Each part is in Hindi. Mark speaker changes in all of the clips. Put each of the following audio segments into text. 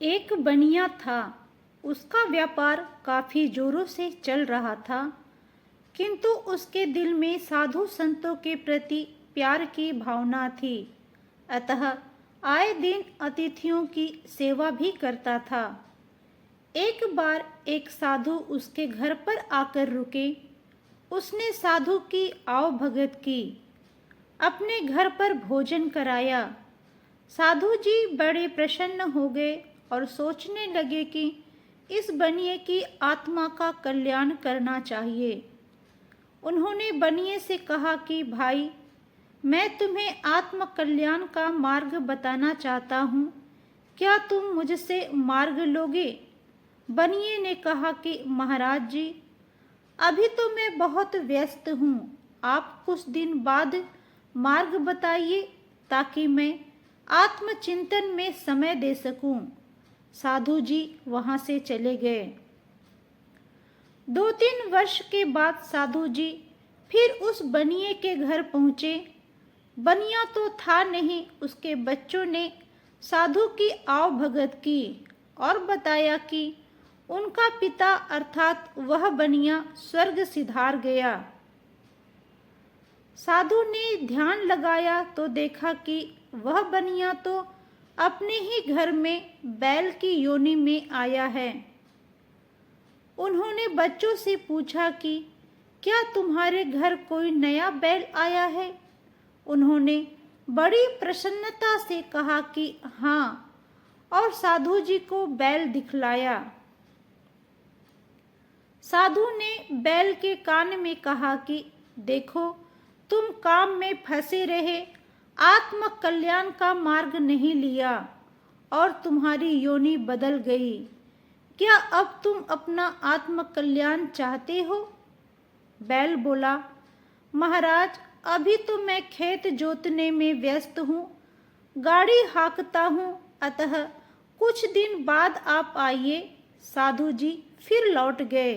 Speaker 1: एक बनिया था। उसका व्यापार काफी जोरों से चल रहा था, किंतु उसके दिल में साधु संतों के प्रति प्यार की भावना थी। अतः आए दिन अतिथियों की सेवा भी करता था। एक बार एक साधु उसके घर पर आकर रुके। उसने साधु की आवभगत की, अपने घर पर भोजन कराया। साधु जी बड़े प्रसन्न हो गए और सोचने लगे कि इस बनिए की आत्मा का कल्याण करना चाहिए। उन्होंने बनिए से कहा कि भाई, मैं तुम्हें आत्म कल्याण का मार्ग बताना चाहता हूँ, क्या तुम मुझसे मार्ग लोगे? बनिए ने कहा कि महाराज जी, अभी तो मैं बहुत व्यस्त हूँ, आप कुछ दिन बाद मार्ग बताइए ताकि मैं आत्मचिंतन में समय दे सकूं। साधु जी वहां से चले गए। 2-3 वर्ष के बाद साधु जी फिर उस बनिए के घर पहुंचे। बनिया तो था नहीं, उसके बच्चों ने साधु की आवभगत की और बताया कि उनका पिता अर्थात वह बनिया स्वर्ग सिधार गया। साधु ने ध्यान लगाया तो देखा कि वह बनिया तो अपने ही घर में बैल की योनि में आया है। उन्होंने बच्चों से पूछा कि क्या तुम्हारे घर कोई नया बैल आया है? उन्होंने बड़ी प्रसन्नता से कहा कि हाँ, और साधु जी को बैल दिखलाया। साधु ने बैल के कान में कहा कि देखो, तुम काम में फंसे रहे, आत्म कल्याण का मार्ग नहीं लिया और तुम्हारी योनि बदल गई। क्या अब तुम अपना आत्म कल्याण चाहते हो? बैल बोला, महाराज, अभी तो मैं खेत जोतने में व्यस्त हूँ, गाड़ी हाँकता हूँ, अतः कुछ दिन बाद आप आइए। साधु जी फिर लौट गए।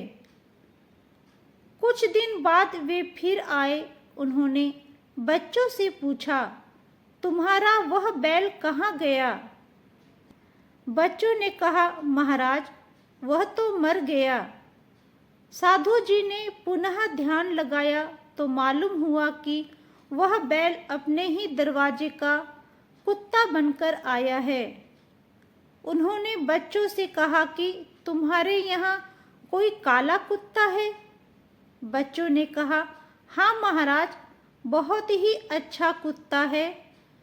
Speaker 1: कुछ दिन बाद वे फिर आए। उन्होंने बच्चों से पूछा, तुम्हारा वह बैल कहाँ गया? बच्चों ने कहा, महाराज, वह तो मर गया। साधु जी ने पुनः ध्यान लगाया तो मालूम हुआ कि वह बैल अपने ही दरवाजे का कुत्ता बनकर आया है। उन्होंने बच्चों से कहा कि तुम्हारे यहाँ कोई काला कुत्ता है? बच्चों ने कहा, हाँ महाराज, बहुत ही अच्छा कुत्ता है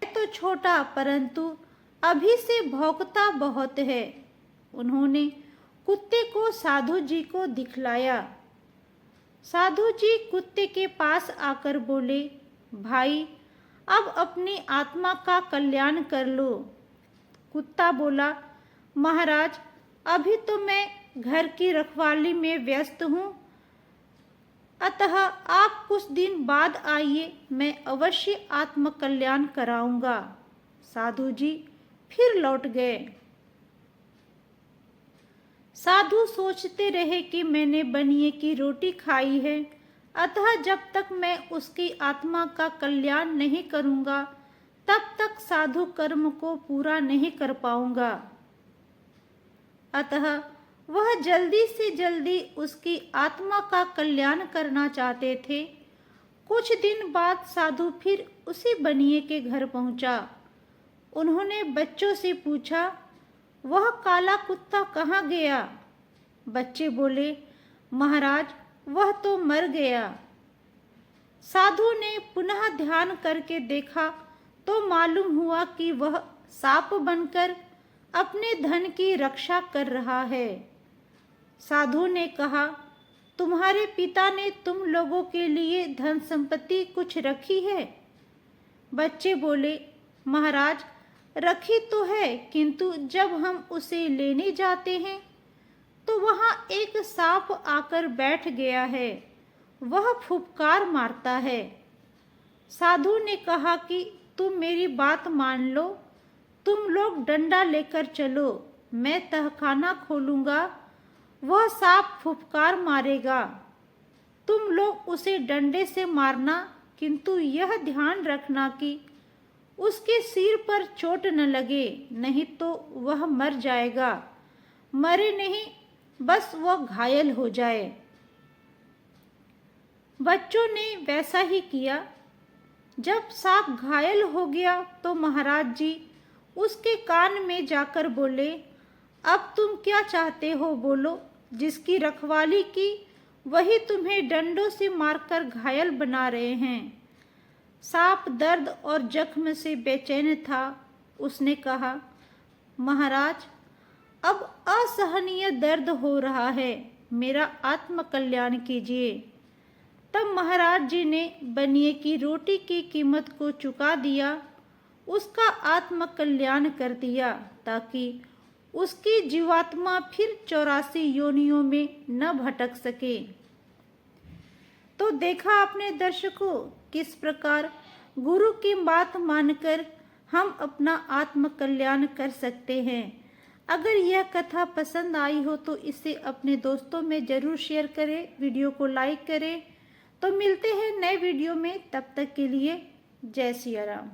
Speaker 1: तो छोटा, परंतु अभी से भौंकता बहुत है। उन्होंने कुत्ते को साधु जी को दिखलाया। साधु जी कुत्ते के पास आकर बोले, भाई, अब अपनी आत्मा का कल्याण कर लो। कुत्ता बोला, महाराज, अभी तो मैं घर की रखवाली में व्यस्त हूँ, अतः आप कुछ दिन बाद आइए, मैं अवश्य आत्म कल्याण कराऊंगा। साधु जी फिर लौट गए। साधु सोचते रहे कि मैंने बनिए की रोटी खाई है, अतः जब तक मैं उसकी आत्मा का कल्याण नहीं करूंगा, तब तक साधु कर्म को पूरा नहीं कर पाऊंगा। अतः वह जल्दी से जल्दी उसकी आत्मा का कल्याण करना चाहते थे। कुछ दिन बाद साधु फिर उसी बनिए के घर पहुंचा। उन्होंने बच्चों से पूछा, वह काला कुत्ता कहाँ गया? बच्चे बोले, महाराज, वह तो मर गया। साधु ने पुनः ध्यान करके देखा तो मालूम हुआ कि वह सांप बनकर अपने धन की रक्षा कर रहा है। साधु ने कहा, तुम्हारे पिता ने तुम लोगों के लिए धन संपत्ति कुछ रखी है? बच्चे बोले, महाराज, रखी तो है, किंतु जब हम उसे लेने जाते हैं तो वहाँ एक सांप आकर बैठ गया है, वह फुफकार मारता है। साधु ने कहा कि तुम मेरी बात मान लो, तुम लोग डंडा लेकर चलो, मैं तहखाना खोलूंगा, वह सांप फुफकार मारेगा, तुम लोग उसे डंडे से मारना, किंतु यह ध्यान रखना कि उसके सिर पर चोट न लगे, नहीं तो वह मर जाएगा। मरे नहीं, बस वह घायल हो जाए। बच्चों ने वैसा ही किया। जब सांप घायल हो गया तो महाराज जी उसके कान में जाकर बोले, अब तुम क्या चाहते हो, बोलो। जिसकी रखवाली की वही तुम्हें डंडों से मारकर घायल बना रहे हैं। सांप दर्द और जख्म से बेचैन था। उसने कहा, महाराज, अब असहनीय दर्द हो रहा है, मेरा आत्म कल्याण कीजिए। तब महाराज जी ने बनिए की रोटी की कीमत को चुका दिया, उसका आत्म कल्याण कर दिया, ताकि उसकी जीवात्मा फिर 84 योनियों में न भटक सके। तो देखा आपने दर्शकों, किस प्रकार गुरु की बात मानकर हम अपना आत्म कल्याण कर सकते हैं। अगर यह कथा पसंद आई हो तो इसे अपने दोस्तों में ज़रूर शेयर करें, वीडियो को लाइक करें। तो मिलते हैं नए वीडियो में, तब तक के लिए जय सिया राम।